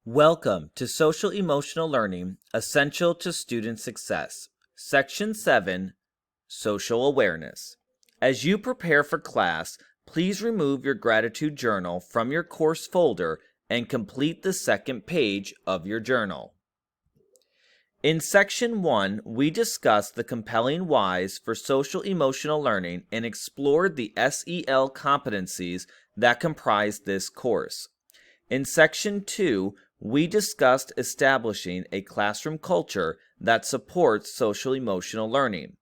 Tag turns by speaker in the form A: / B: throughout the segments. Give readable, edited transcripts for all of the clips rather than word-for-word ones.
A: Welcome to Social Emotional Learning, Essential to Student Success. Section 7, Social Awareness. As you prepare for class, please remove your gratitude journal from your course folder and complete the second page of your journal. In Section 1, we discussed the compelling whys for social emotional learning and explored the SEL competencies that comprise this course. In Section 2, we discussed establishing a classroom culture that supports social emotional learning.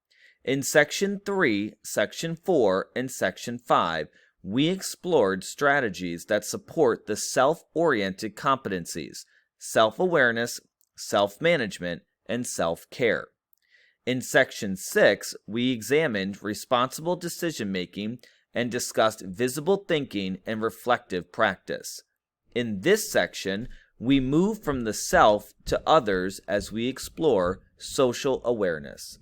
A: In Section 3, Section 4, and Section 5, we explored strategies that support the self-oriented competencies, self-awareness, self-management, and self-care. In Section 6, we examined responsible decision-making and discussed visible thinking and reflective practice. In this section, we move from the self to others as we explore social awareness.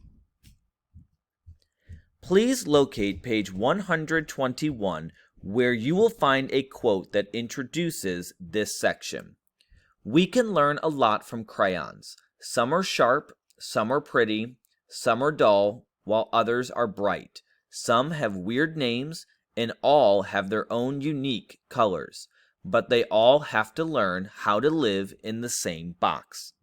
A: Please locate page 121, where you will find a quote that introduces this section. We can learn a lot from crayons. Some are sharp, some are pretty, some are dull, while others are bright. Some have weird names, and all have their own unique colors. But they all have to learn how to live in the same box.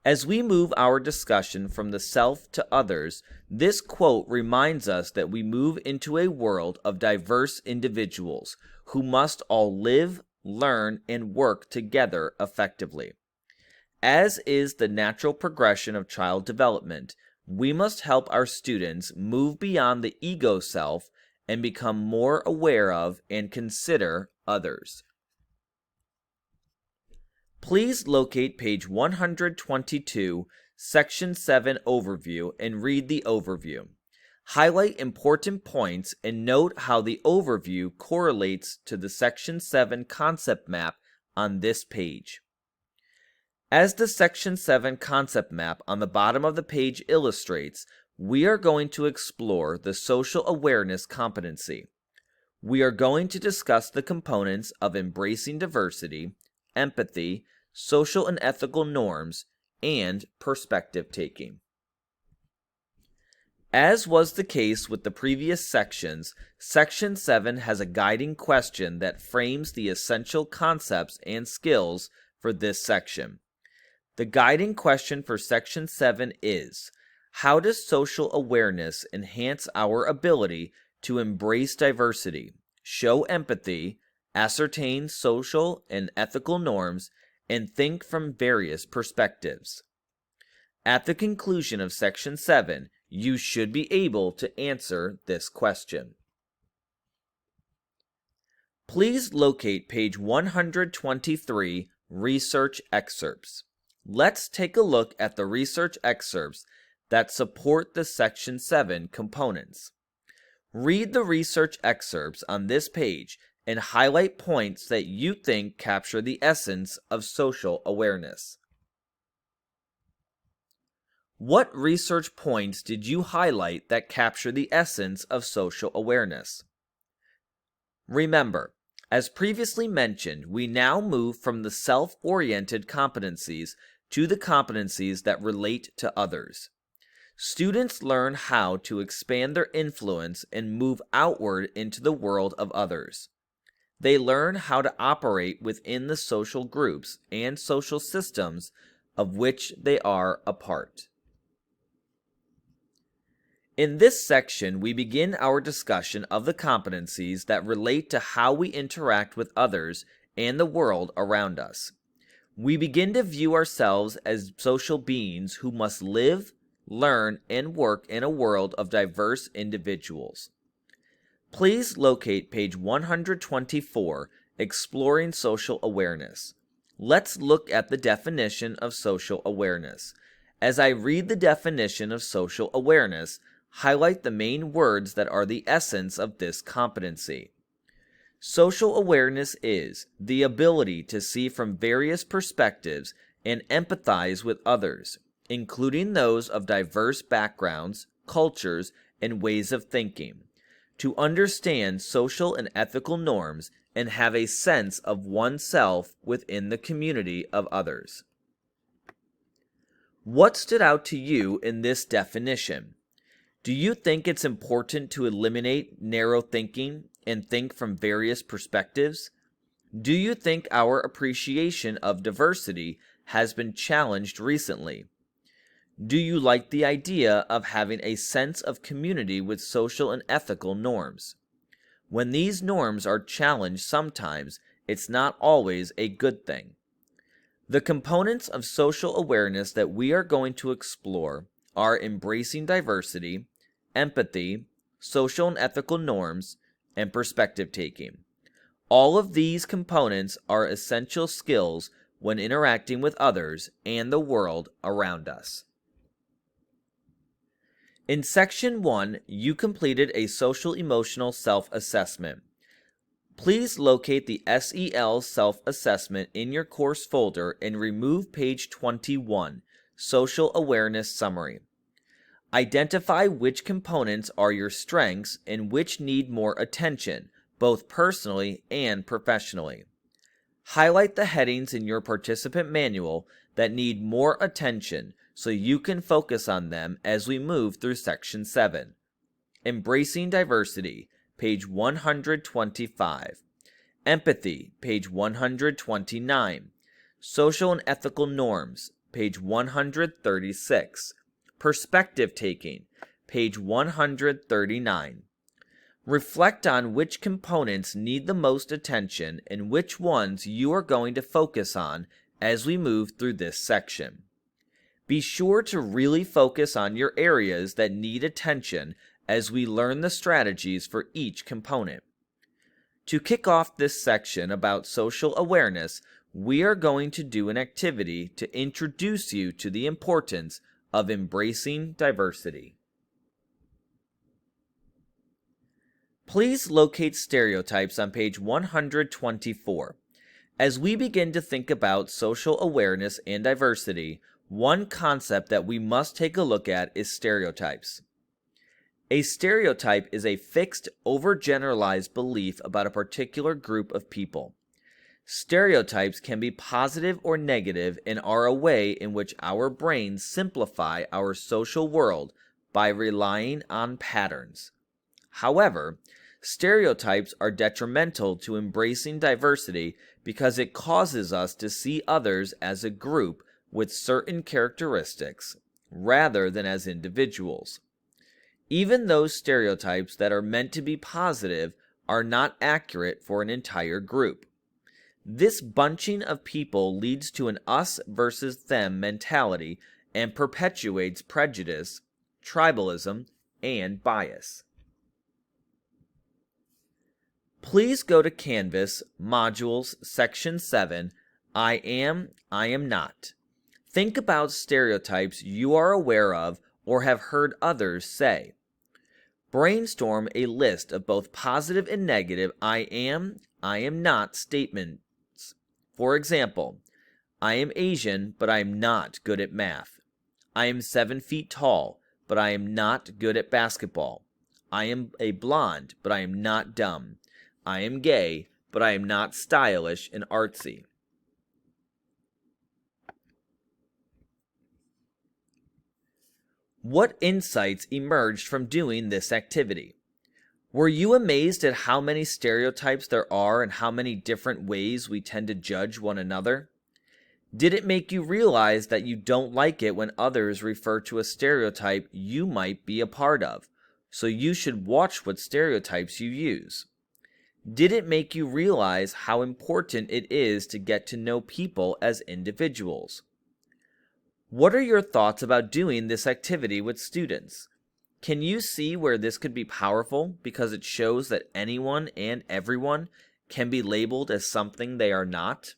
A: As we move our discussion from the self to others, this quote reminds us that we move into a world of diverse individuals who must all live, learn, and work together effectively. As is the natural progression of child development, we must help our students move beyond the ego self and become more aware of and consider others. Please locate page 122, Section 7 Overview, and read the overview. Highlight important points and note how the overview correlates to the Section 7 concept map on this page. As the Section 7 concept map on the bottom of the page illustrates, we are going to explore the social awareness competency. We are going to discuss the components of embracing diversity, empathy, social and ethical norms, and perspective taking. As was the case with the previous sections, Section 7 has a guiding question that frames the essential concepts and skills for this section. The guiding question for Section 7 is, how does social awareness enhance our ability to embrace diversity, show empathy, ascertain social and ethical norms, and think from various perspectives? At the conclusion of Section 7, you should be able to answer this question. Please locate page 123, Research Excerpts. Let's take a look at the research excerpts that support the Section 7 components. Read the research excerpts on this page and highlight points that you think capture the essence of social awareness. What research points did you highlight that capture the essence of social awareness? Remember, as previously mentioned, we now move from the self-oriented competencies to the competencies that relate to others. Students learn how to expand their influence and move outward into the world of others. They learn how to operate within the social groups and social systems of which they are a part. In this section, we begin our discussion of the competencies that relate to how we interact with others and the world around us. We begin to view ourselves as social beings who must live, learn, and work in a world of diverse individuals. Please locate page 124, Exploring Social Awareness. Let's look at the definition of social awareness. As I read the definition of social awareness, highlight the main words that are the essence of this competency. Social awareness is the ability to see from various perspectives and empathize with others, including those of diverse backgrounds, cultures, and ways of thinking, to understand social and ethical norms, and have a sense of oneself within the community of others. What stood out to you in this definition? Do you think it's important to eliminate narrow thinking and think from various perspectives? Do you think our appreciation of diversity has been challenged recently? Do you like the idea of having a sense of community with social and ethical norms? When these norms are challenged sometimes, it's not always a good thing. The components of social awareness that we are going to explore are embracing diversity, empathy, social and ethical norms, and perspective taking. All of these components are essential skills when interacting with others and the world around us. In Section 1, you completed a social-emotional self-assessment. Please locate the SEL self-assessment in your course folder and remove page 21, Social Awareness Summary. Identify which components are your strengths and which need more attention, both personally and professionally. Highlight the headings in your participant manual that need more attention so you can focus on them as we move through Section 7. Embracing Diversity, page 125. Empathy, page 129. Social and Ethical Norms, page 136. Perspective Taking, page 139. Reflect on which components need the most attention and which ones you are going to focus on as we move through this section. Be sure to really focus on your areas that need attention as we learn the strategies for each component. To kick off this section about social awareness, we are going to do an activity to introduce you to the importance of embracing diversity. Please locate stereotypes on page 124. As we begin to think about social awareness and diversity, one concept that we must take a look at is stereotypes. A stereotype is a fixed, overgeneralized belief about a particular group of people. Stereotypes can be positive or negative and are a way in which our brains simplify our social world by relying on patterns. However, stereotypes are detrimental to embracing diversity because it causes us to see others as a group with certain characteristics rather than as individuals. Even those stereotypes that are meant to be positive are not accurate for an entire group. This bunching of people leads to an us versus them mentality and perpetuates prejudice, tribalism, and bias. Please go to Canvas, Modules, Section 7, I am not. Think about stereotypes you are aware of or have heard others say. Brainstorm a list of both positive and negative I am not statements. For example, I am Asian, but I am not good at math. I am 7 feet tall, but I am not good at basketball. I am a blonde, but I am not dumb. I am gay, but I am not stylish and artsy. What insights emerged from doing this activity? Were you amazed at how many stereotypes there are and how many different ways we tend to judge one another? Did it make you realize that you don't like it when others refer to a stereotype you might be a part of, so you should watch what stereotypes you use? Did it make you realize how important it is to get to know people as individuals? What are your thoughts about doing this activity with students? Can you see where this could be powerful because it shows that anyone and everyone can be labeled as something they are not?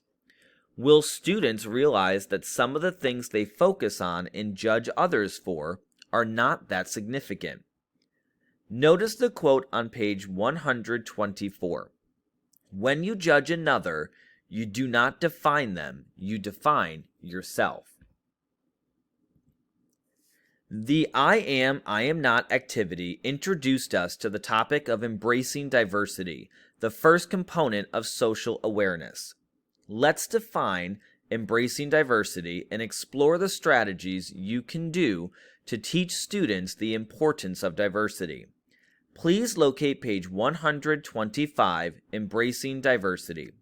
A: Will students realize that some of the things they focus on and judge others for are not that significant? Notice the quote on page 124. When you judge another, you do not define them, you define yourself. The I am not activity introduced us to the topic of embracing diversity, the first component of social awareness. Let's define embracing diversity and explore the strategies you can do to teach students the importance of diversity. Please locate page 125, Embracing Diversity.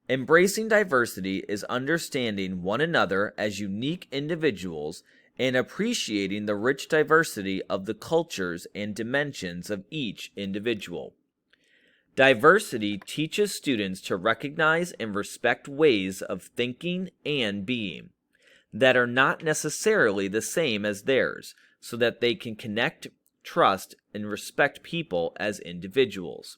A: Embracing diversity is understanding one another as unique individuals and appreciating the rich diversity of the cultures and dimensions of each individual. Diversity teaches students to recognize and respect ways of thinking and being that are not necessarily the same as theirs, so that they can connect, trust, and respect people as individuals.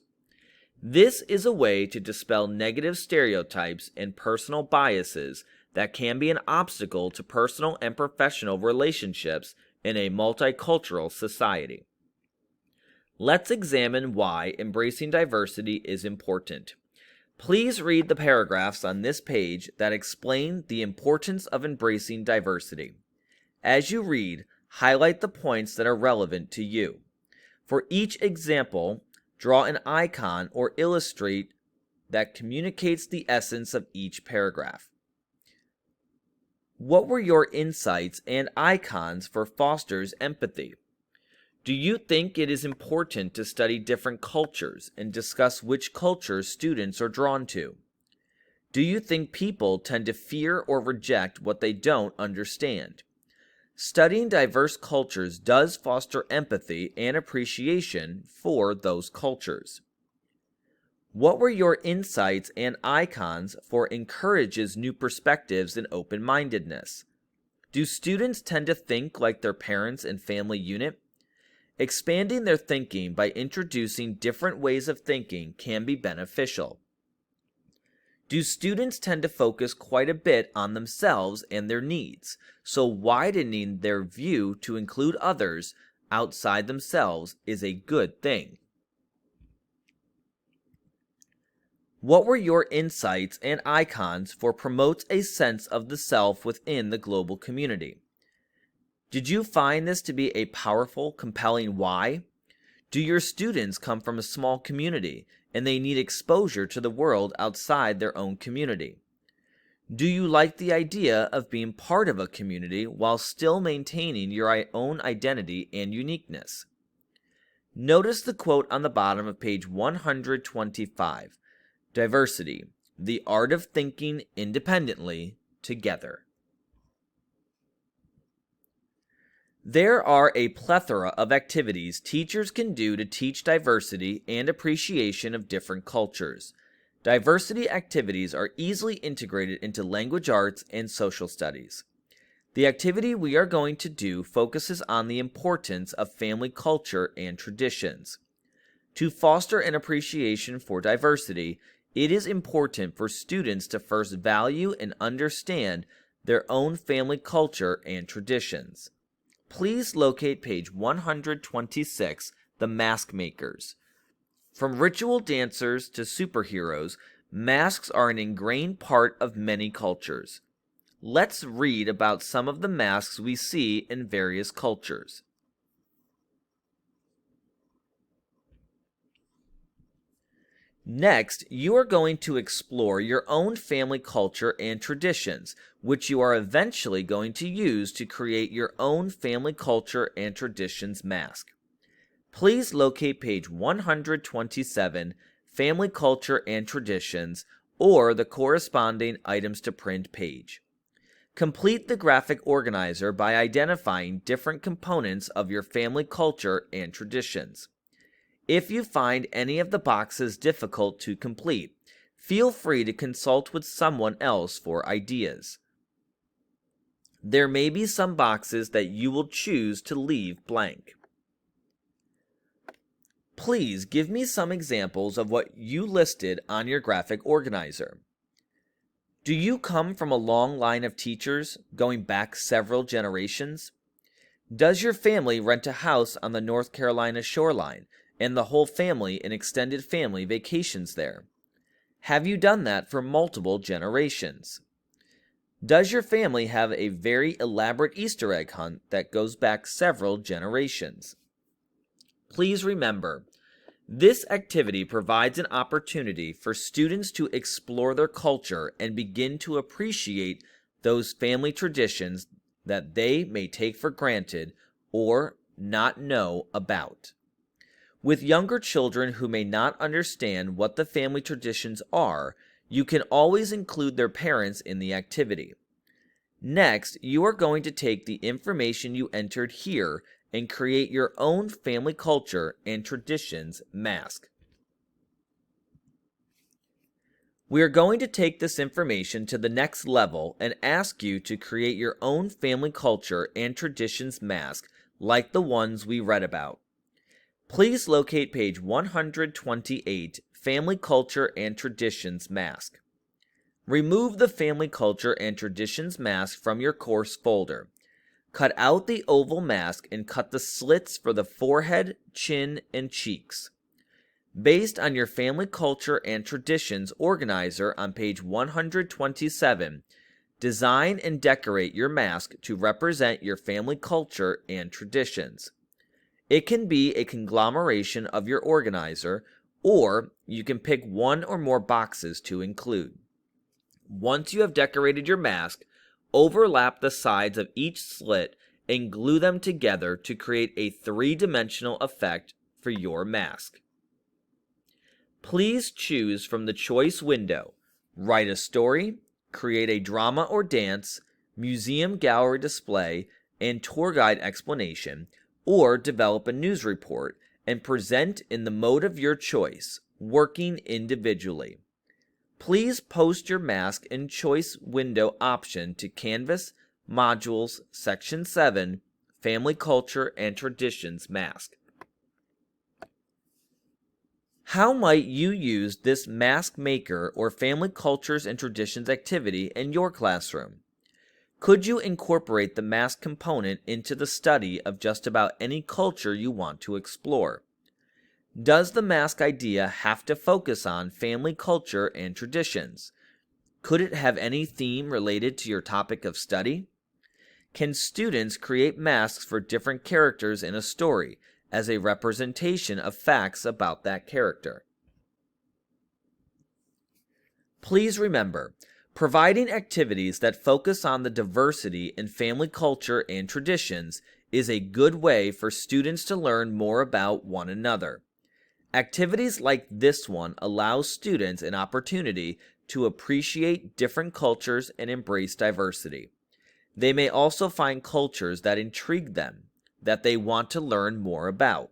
A: This is a way to dispel negative stereotypes and personal biases that can be an obstacle to personal and professional relationships in a multicultural society. Let's examine why embracing diversity is important. Please read the paragraphs on this page that explain the importance of embracing diversity. As you read, highlight the points that are relevant to you. For each example, draw an icon or illustrate that communicates the essence of each paragraph. What were your insights and icons for fosters empathy? Do you think it is important to study different cultures and discuss which cultures students are drawn to? Do you think people tend to fear or reject what they don't understand? Studying diverse cultures does foster empathy and appreciation for those cultures. What were your insights and icons for encourages new perspectives and open-mindedness? Do students tend to think like their parents and family unit? Expanding their thinking by introducing different ways of thinking can be beneficial. Do students tend to focus quite a bit on themselves and their needs, so widening their view to include others outside themselves is a good thing? What were your insights and icons for promotes a sense of the self within the global community? Did you find this to be a powerful, compelling why? Do your students come from a small community and they need exposure to the world outside their own community? Do you like the idea of being part of a community while still maintaining your own identity and uniqueness? Notice the quote on the bottom of page 125. Diversity, the art of thinking independently together. There are a plethora of activities teachers can do to teach diversity and appreciation of different cultures. Diversity activities are easily integrated into language arts and social studies. The activity we are going to do focuses on the importance of family culture and traditions. To foster an appreciation for diversity, it is important for students to first value and understand their own family culture and traditions. Please locate page 126, The Mask Makers. From ritual dancers to superheroes, masks are an ingrained part of many cultures. Let's read about some of the masks we see in various cultures. Next, you are going to explore your own family culture and traditions, which you are eventually going to use to create your own family culture and traditions mask. Please locate page 127, Family Culture and Traditions, or the corresponding items to print page. Complete the graphic organizer by identifying different components of your family culture and traditions. If you find any of the boxes difficult to complete, feel free to consult with someone else for ideas. There may be some boxes that you will choose to leave blank. Please give me some examples of what you listed on your graphic organizer. Do you come from a long line of teachers going back several generations? Does your family rent a house on the North Carolina shoreline and the whole family and extended family vacations there? Have you done that for multiple generations? Does your family have a very elaborate Easter egg hunt that goes back several generations? Please remember, This activity provides an opportunity for students to explore their culture and begin to appreciate those family traditions that they may take for granted or not know about. With younger children who may not understand what the family traditions are, you can always include their parents in the activity. Next, you are going to take the information you entered here and create your own family culture and traditions mask. We are going to take this information to the next level and ask you to create your own family culture and traditions mask like the ones we read about. Please locate page 128, Family Culture and Traditions Mask. Remove the Family Culture and Traditions mask from your course folder. Cut out the oval mask and cut the slits for the forehead, chin, and cheeks. Based on your Family Culture and Traditions organizer on page 127, design and decorate your mask to represent your family culture and traditions. It can be a conglomeration of your organizer, or you can pick one or more boxes to include. Once you have decorated your mask, overlap the sides of each slit and glue them together to create a three-dimensional effect for your mask. Please choose from the choice window: write a story, create a drama or dance, museum gallery display, and tour guide explanation, or develop a news report and present in the mode of your choice, working individually. Please post your mask and choice window option to Canvas, Modules, Section 7, Family Culture and Traditions Mask. How might you use this mask maker or Family Cultures and Traditions activity in your classroom? Could you incorporate the mask component into the study of just about any culture you want to explore? Does the mask idea have to focus on family culture and traditions? Could it have any theme related to your topic of study? Can students create masks for different characters in a story as a representation of facts about that character? Please remember, providing activities that focus on the diversity in family culture and traditions is a good way for students to learn more about one another. Activities like this one allow students an opportunity to appreciate different cultures and embrace diversity. They may also find cultures that intrigue them, that they want to learn more about.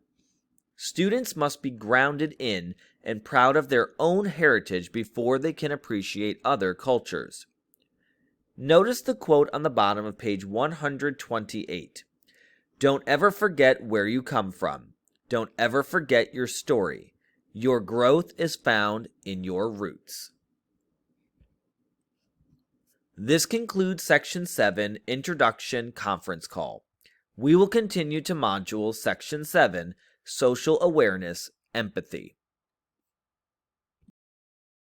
A: Students must be grounded in and proud of their own heritage before they can appreciate other cultures. Notice the quote on the bottom of page 128. Don't ever forget where you come from. Don't ever forget your story. Your growth is found in your roots. This concludes Section 7, Introduction Conference Call. We will continue to Module Section 7, Social Awareness, Empathy.